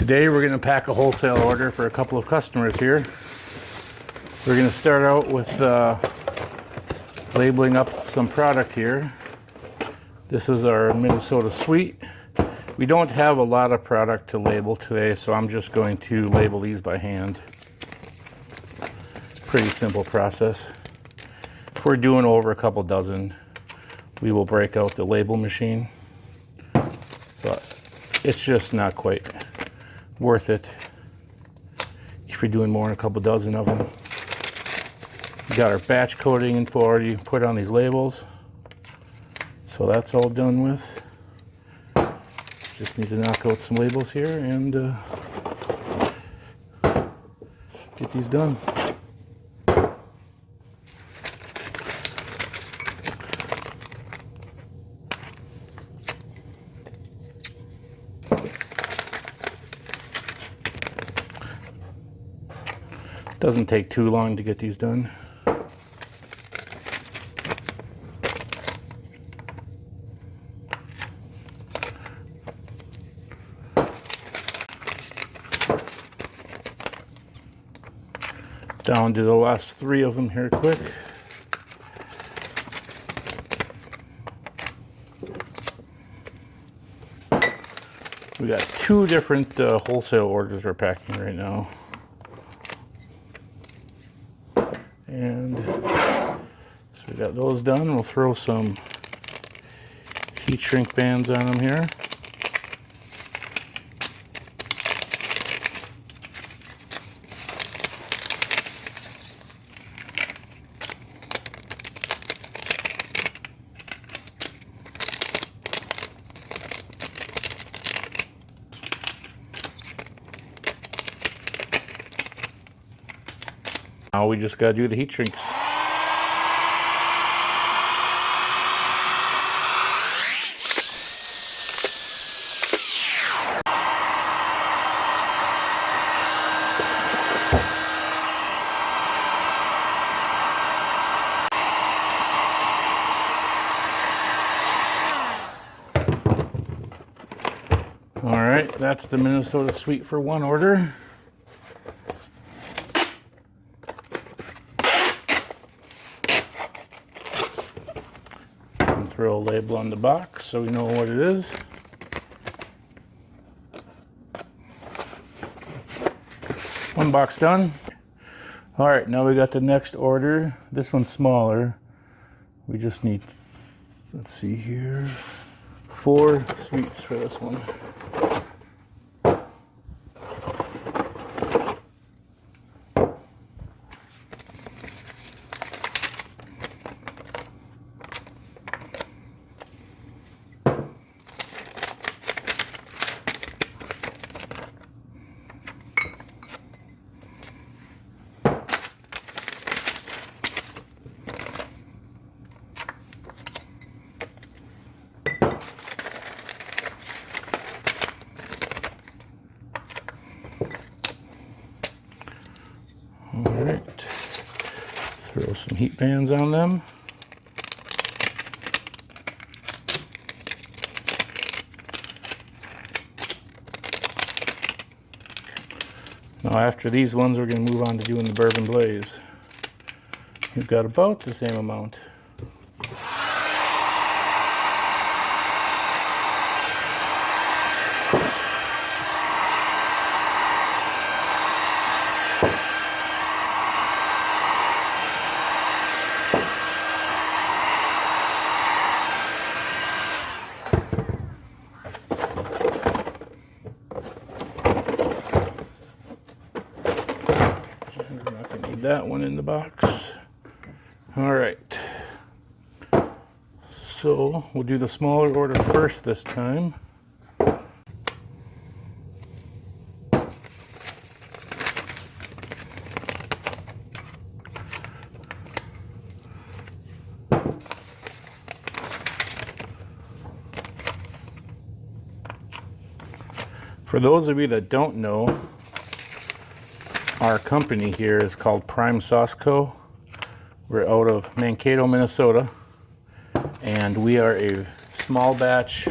Today we're going to pack a wholesale order for a couple of customers here. We're going to start out with labeling up some product here. This is our Minnesota Sweet. We don't have a lot of product to label today, so I'm just going to label these by hand. Pretty simple process. If we're doing over a couple dozen, we will break out the label machine, but it's just not quite worth it if you're doing more than a couple dozen of them. We got our batch coding info already put on these labels, so that's all done with. Just need to knock out some labels here and get these done. Doesn't take too long to get these done. Down to the last 3 of them here quick. We got 2 different wholesale orders we're packing right now. And so we got those done. We'll throw some heat shrink bands on them here. Now we just gotta do the heat shrinks. All right, that's the Minnesota Sweet for 1 order. Throw a label on the box so we know what it is. One box done. All right, now we got the next order. This one's smaller. We just need, let's see here, 4 sweets for this one. Alright, throw some heat bands on them. Now after these ones, we're going to move on to doing the bourbon blaze. We've got about the same amount. That one in the box. All right, so we'll do the smaller order first this time. For those of you that don't know, our company here is called Prime Sauce Co. We're out of Mankato, Minnesota, and we are a small batch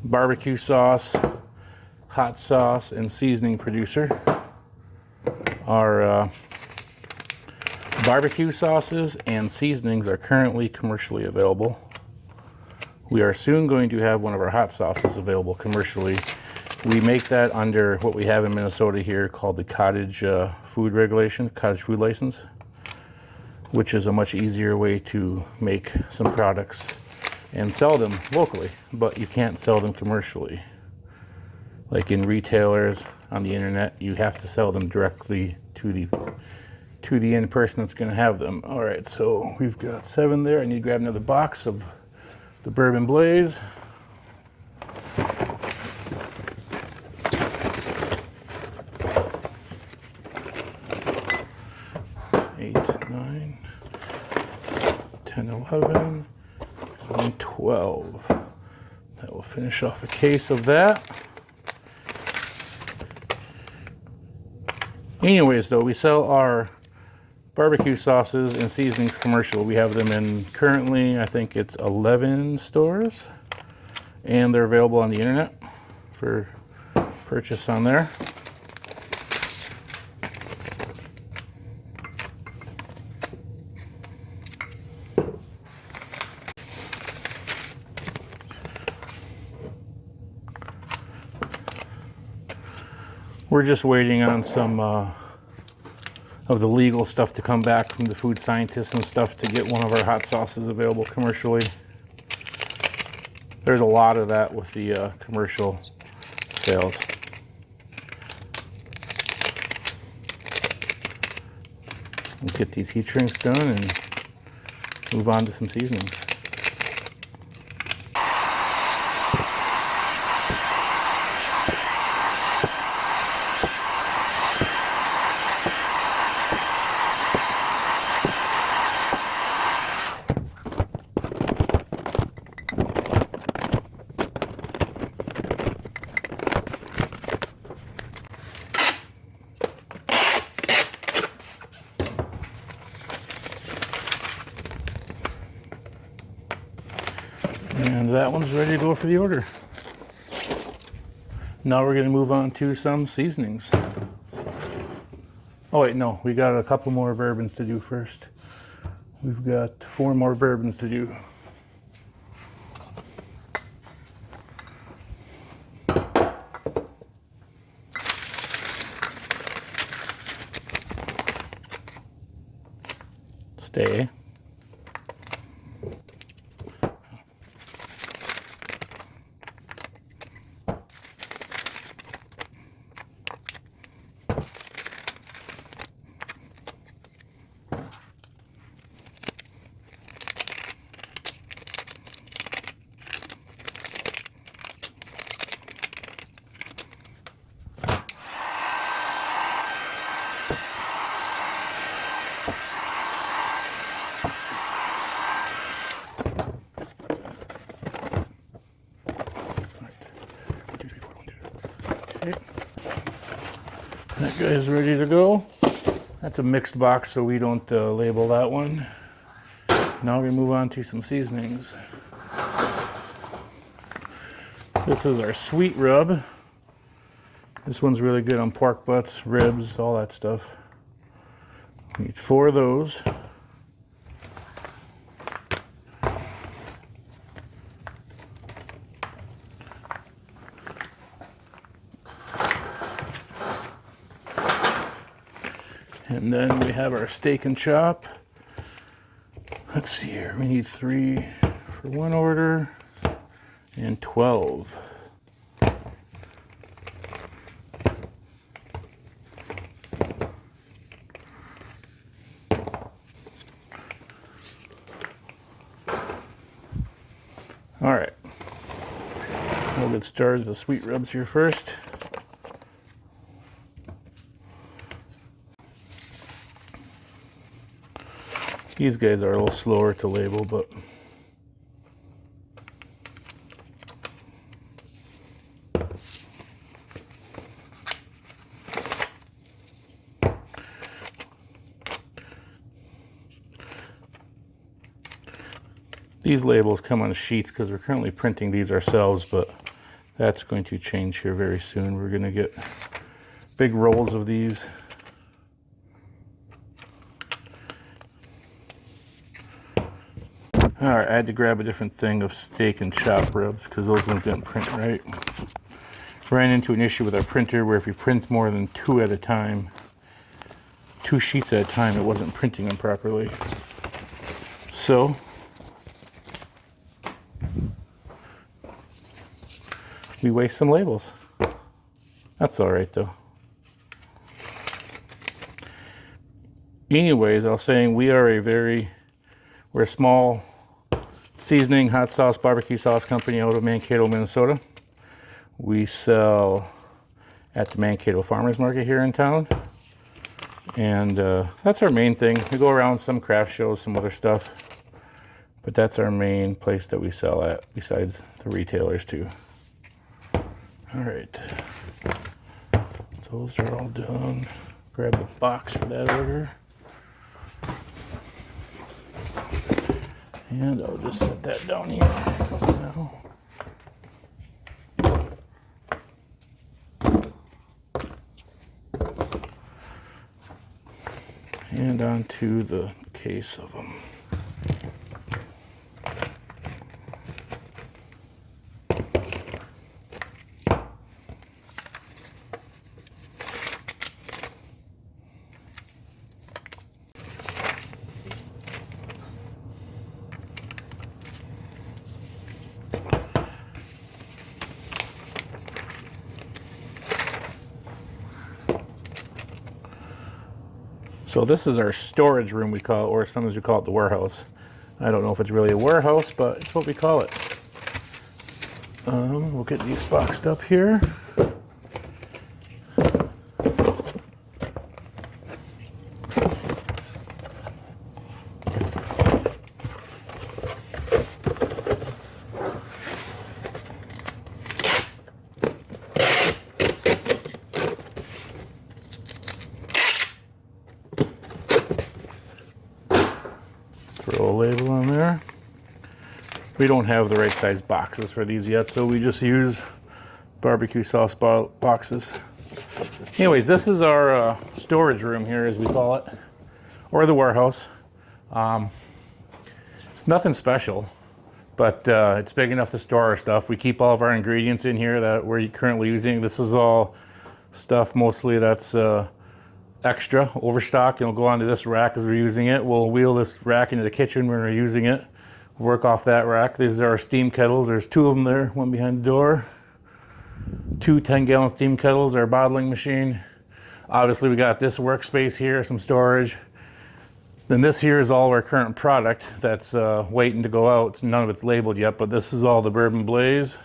barbecue sauce, hot sauce and seasoning producer. Our barbecue sauces and seasonings are currently commercially available. We are soon going to have one of our hot sauces available commercially. We make that under what we have in Minnesota here called the cottage food regulation, cottage food license, which is a much easier way to make some products and sell them locally, but you can't sell them commercially. Like in retailers, on the internet, you have to sell them directly to the end person that's going to have them. All right, so we've got 7 there. I need to grab another box of the Bourbon Blaze. Eight, 9, 10, 11, and 12. That will finish off a case of that. Anyways, though, we sell our barbecue sauces and seasonings commercial. We have them in currently, I think it's 11 stores, and they're available on the internet for purchase on there. We're just waiting on some of the legal stuff to come back from the food scientists and stuff to get one of our hot sauces available commercially. There's a lot of that with the commercial sales. Let's get these heat shrinks done and move on to some seasonings. And that one's ready to go for the order. Now we're going to move on to some seasonings. Oh wait, no, we got a couple more bourbons to do first. We've got 4 more bourbons to do. Stay. That guy's ready to go. That's a mixed box, so we don't label that one. Now we're gonna move on to some seasonings. This is our sweet rub. This one's really good on pork butts, ribs, all that stuff. We need 4 of those. And then we have our steak and chop. Let's see here, we need 3 for one order and 12. All right, we'll get started with the sweet rubs here first. These guys are a little slower to label, but these labels come on sheets because we're currently printing these ourselves, but That's going to change here very soon. We're going to get big rolls of these. Alright, I had to grab a different thing of steak and chop ribs because those ones didn't print right. Ran into an issue with our printer where if you print more than 2 at a time, 2 sheets at a time, it wasn't printing them properly. So we waste some labels. That's alright though. Anyways, I was saying we're a small seasoning, hot sauce, barbecue sauce company out of Mankato, Minnesota. We sell at the Mankato Farmers Market here in town. And that's our main thing. We go around some craft shows, some other stuff. But that's our main place that we sell at, besides the retailers too. All right. Those are all done. Grab the box for that order. And I'll just set that down here for now. And onto the case of them. So this is our storage room, we call it, or sometimes we call it the warehouse. I don't know if it's really a warehouse, but it's what we call it. We'll get these boxed up here. Throw a label on there. We don't have the right size boxes for these yet, so we just use barbecue sauce boxes. Anyways, this is our storage room here, as we call it, or the warehouse. It's nothing special, but it's big enough to store our stuff. We keep all of our ingredients in here that we're currently using. This is all stuff mostly that's extra, overstock, and we'll go onto this rack as we're using it. We'll wheel this rack into the kitchen when we're using it. Work off that rack. These are our steam kettles. There's 2 of them there, one behind the door. 2 10-gallon steam kettles, our bottling machine. Obviously we got this workspace here, some storage. Then this here is all of our current product that's waiting to go out. None of it's labeled yet, but this is all the Bourbon Blaze.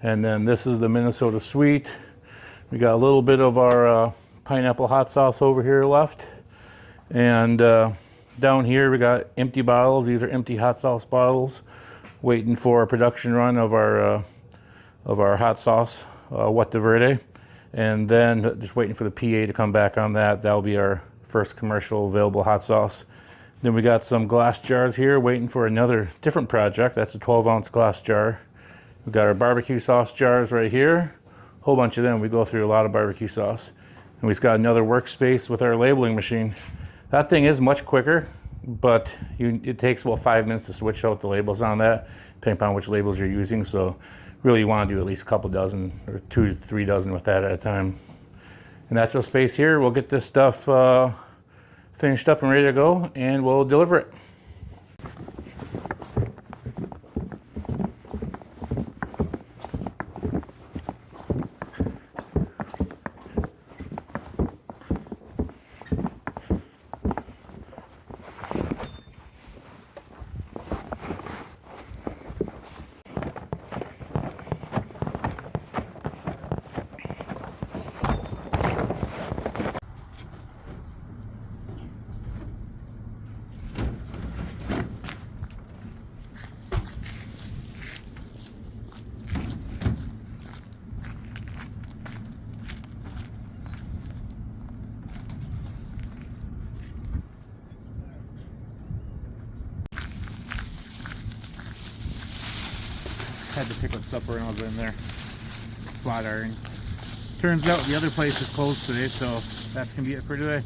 And then this is the Minnesota Sweet. We got a little bit of our pineapple hot sauce over here left, and down here we got empty bottles. These are empty hot sauce bottles waiting for a production run of our hot sauce, What de Verde, and then just waiting for the PA to come back on that. That'll be our first commercial available hot sauce. Then we got some glass jars here waiting for another different project. That's a 12-ounce glass jar. We got our barbecue sauce jars right here, a whole bunch of them. We go through a lot of barbecue sauce. And we've got another workspace with our labeling machine. That thing is much quicker, but it takes about 5 minutes to switch out the labels on that, depending upon which labels you're using. So really you want to do at least a couple dozen or 2 to 3 dozen with that at a time. And that's our space here. We'll get this stuff finished up and ready to go, and we'll deliver it. Had to pick up supper when I was in there. flat iron. Turns out the other place is closed today, so that's gonna be it for today.